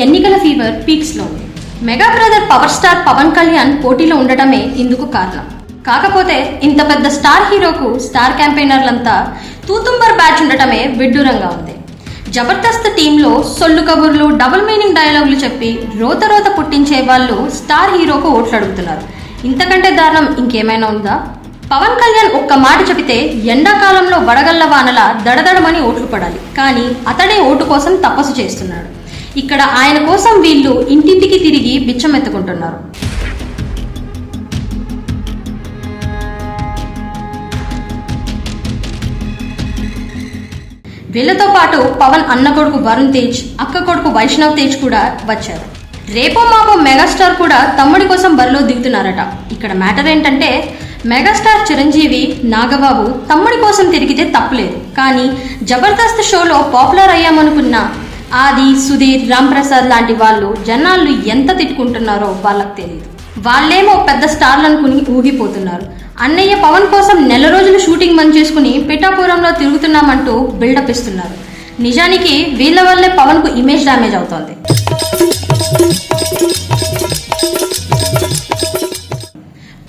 ఎన్నికల fever peaks లో ఉంది. Mega brother power star Pawan Kalyan పోటీలో ఉండటమే ఇందుకు కారణం. కాకపోతే ఇంత పెద్ద స్టార్ హీరోకు స్టార్ క్యాంపెయినర్లంతా తూతుంబర్ బ్యాచ్ ఉండటమే విడ్డూరంగా ఉంది. జబర్దస్త్ టీంలో సొల్లు కబుర్లు, డబుల్ మీనింగ్ డైలాగులు చెప్పి రోత పుట్టించే వాళ్ళు స్టార్ హీరోకు ఓట్లు అడుగుతున్నారు. ఇంతకంటే దారుణం ఇంకేమైనా ఉందా? పవన్ కళ్యాణ్ ఒక్క మాట చెబితే ఎండాకాలంలో వడగళ్ల వానల దడదడమని ఓట్లు పడాలి, కానీ అతడే ఓటు కోసం తపస్సు చేస్తున్నాడు. ఇక్కడ ఆయన కోసం వీళ్ళు ఇంటింటికి తిరిగి బిచ్చం ఎత్తుకుంటున్నారు. వీళ్లతో పాటు పవన్ అన్న కొడుకు వరుణ్ తేజ్, అక్క కొడుకు వైష్ణవ్ తేజ్ కూడా వచ్చారు. రేపో మాపో మెగాస్టార్ కూడా తమ్ముడి కోసం బరిలో దిగుతున్నారట. ఇక్కడ మ్యాటర్ ఏంటంటే మెగాస్టార్ చిరంజీవి, నాగబాబు తమ్ముడి కోసం తిరిగితే తప్పులేదు, కానీ జబర్దస్త్ షోలో పాపులర్ అయ్యామనుకున్న ఆది, సుధీర్, రామ్ ప్రసాద్ లాంటి వాళ్ళు జనాలు ఎంత తిట్టుకుంటున్నారో వాళ్ళకి తెలియదు. వాళ్ళేమో పెద్ద స్టార్లు అనుకుని ఊగిపోతున్నారు. అన్నయ్య పవన్ కోసం నెల రోజులు షూటింగ్ బంద్ చేసుకుని పిఠాపురంలో తిరుగుతున్నామంటూ బిల్డప్ ఇస్తున్నారు. నిజానికి వీళ్ళ వల్లే పవన్ కు ఇమేజ్ డ్యామేజ్ అవుతోంది.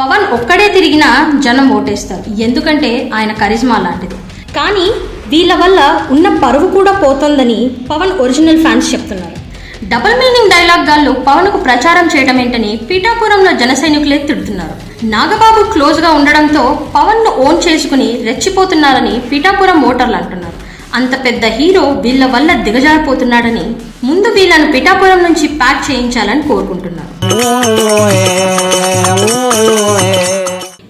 పవన్ ఒక్కడే తిరిగినా జనం ఓటేస్తారు, ఎందుకంటే ఆయన కరిజ్మా లాంటిది. కానీ వీళ్ళ వల్ల ఉన్న పరువు కూడా పోతోందని పవన్ ఒరిజినల్ ఫ్యాన్స్ చెప్తున్నారు. డబుల్ మీనింగ్ డైలాగ్ గాళ్ళు పవన్ కు ప్రచారం చేయడం ఏంటని పీఠాపురంలో జన సైనికులే తిడుతున్నారు. నాగబాబు క్లోజ్ గా ఉండడంతో పవన్ ను ఓన్ చేసుకుని రెచ్చిపోతున్నారని పీఠాపురం ఓటర్లు అంటున్నారు. అంత పెద్ద హీరో వీళ్ళ వల్ల దిగజారిపోతున్నాడని ముందు వీళ్ళను పిఠాపురం నుంచి ప్యాక్ చేయించాలని కోరుకుంటున్నారు.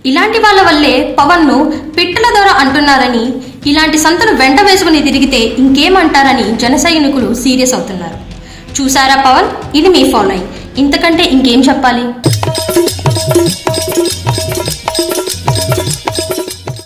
ఇలాంటి వాళ్ళ వల్లే పవన్ ను పిట్టల ద్వారా అంటున్నారని, ఇలాంటి సంతను వెంట వేసుకుని తిరిగితే ఇంకేమంటారని జన సైనికులు సీరియస్ అవుతున్నారు. చూసారా పవన్, ఇది మీ ఫాలోయింగ్, ఇంతకంటే ఇంకేం చెప్పాలి?